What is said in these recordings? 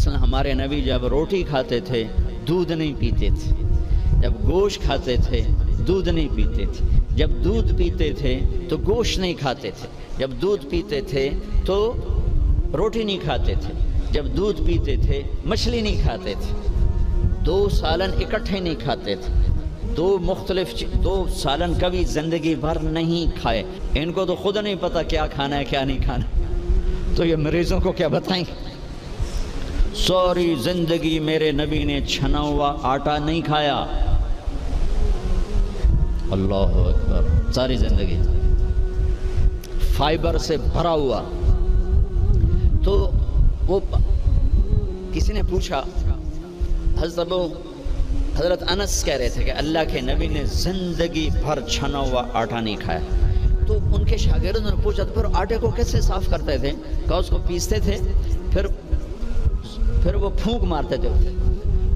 مثلا ہمارے نبی جب روٹی کھاتے تھے دودھ نہیں پیتے تھے، جب گوشت کھاتے تھے دودھ نہیں پیتے تھے، جب دودھ پیتے تھے تو گوشت نہیں کھاتے تھے، جب دودھ پیتے تھے تو روٹی نہیں کھاتے تھے، جب دودھ پیتے تھے مچھلی نہیں کھاتے تھے، 2 سالن اکٹھے نہیں کھاتے تھے، 2 سالن کبھی زندگی بھر نہیں کھائے۔ ان کو تو خود نہیں پتا کیا کھانا ہے کیا نہیں کھانا، تو یہ مریضوں کو کیا بتائیں؟ ساری زندگی میرے نبی نے چھنا ہوا آٹا نہیں کھایا، اللہ اکبر، ساری زندگی فائبر سے بھرا ہوا۔ تو وہ کسی نے پوچھا، حضرت انس کہہ رہے تھے کہ اللہ کے نبی نے زندگی بھر چھنا ہوا آٹا نہیں کھایا۔ تو ان کے شاگردوں نے پوچھا تو پھر آٹے کو کیسے صاف کرتے تھے؟ کہا اس کو پیستے تھے، پھر وہ پھونک مارتے تھے،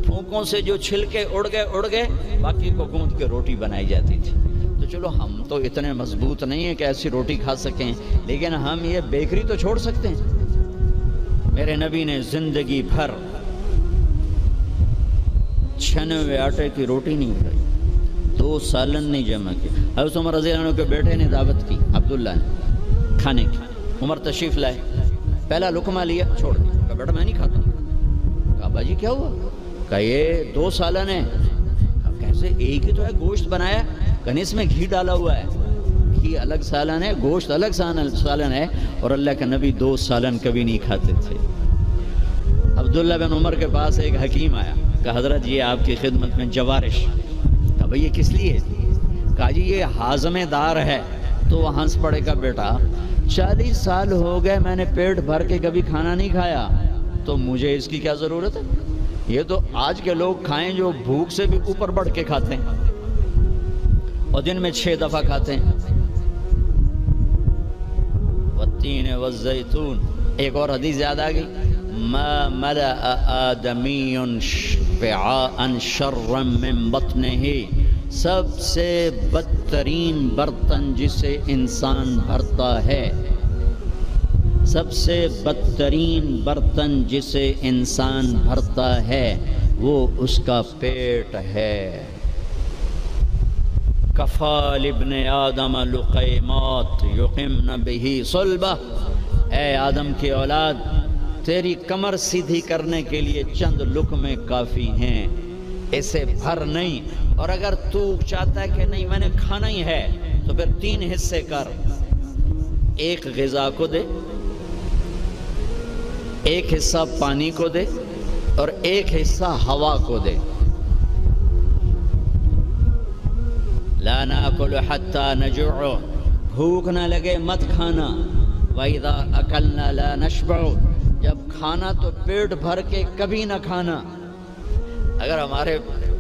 پھونکوں سے جو چھلکے اڑ گئے باقی کو گوندھ کے روٹی بنائی جاتی تھی۔ تو چلو ہم تو اتنے مضبوط نہیں ہیں کہ ایسی روٹی کھا سکیں، لیکن ہم یہ بیکری تو چھوڑ سکتے ہیں۔ میرے نبی نے زندگی بھر چھنے ہوئے آٹے کی روٹی نہیں کھائی، 2 سالن نہیں جمع کی۔ حضرت عمر رضی اللہ عنہ کے بیٹے نے دعوت کی عبداللہ نے کھانے کی، عمر تشریف لائے، پہلا لقمہ لیا چھوڑ دیا، کہا بیٹا میں نہیں کھاتا۔ کہا باجی کیا ہوا؟ کہا یہ 2 سالن ہے۔ کہا کیسے؟ ایک ہی تو ہے، گوشت بنایا، کہا اس میں گھی ڈالا ہوا ہے، گھی الگ سالن ہے، گوشت الگ سالن ہے، اور اللہ کے نبی 2 سالن کبھی نہیں کھاتے تھے۔ عبداللہ بن عمر کے پاس ایک حکیم آیا، کہا حضرت یہ آپ کی خدمت میں جوارش۔ کہا بھئی یہ کس لیے؟ کہا جی یہ ہاضمے دار ہے۔ تو وہ ہنس پڑے گا، بیٹا 40 سال ہو گئے میں نے پیٹ بھر کے کبھی کھانا نہیں کھایا، تو مجھے اس کی کیا ضرورت ہے؟ یہ تو آج کے لوگ کھائیں جو بھوک سے بھی اوپر بڑھ کے کھاتے ہیں اور دن میں 6 دفعہ کھاتے ہیں۔ والتین والزیتون، ایک اور حدیث یاد آ گئی، ما ملأ آدمی وعاء شرا من بطنہ، سب سے بدترین برتن جسے انسان بھرتا ہے، سب سے بدترین برتن جسے انسان بھرتا ہے وہ اس کا پیٹ ہے۔ کفا لابن آدم لقیمات یقمن بہ صلبہ، اے آدم کی اولاد تیری کمر سیدھی کرنے کے لیے چند لقمے کافی ہیں، اسے بھر نہیں۔ اور اگر تو چاہتا ہے کہ نہیں میں نے کھانا ہی ہے تو پھر 3 حصے کر، ایک غذا کو دے، ایک حصہ پانی کو دے، اور ایک حصہ ہوا کو دے۔ لا ناکل حتی نجوع، بھوک نہ لگے مت کھانا۔ وَإِذَا أَكَلْنَا لَا نَشْبَعُ، جب کھانا تو پیٹ بھر کے کبھی نہ کھانا۔ اگر ہمارے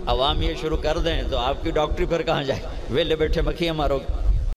عوام یہ شروع کر دیں تو آپ کی ڈاکٹری پھر کہاں جائے؟ ویلے بیٹھے مکھیاں مارو گے۔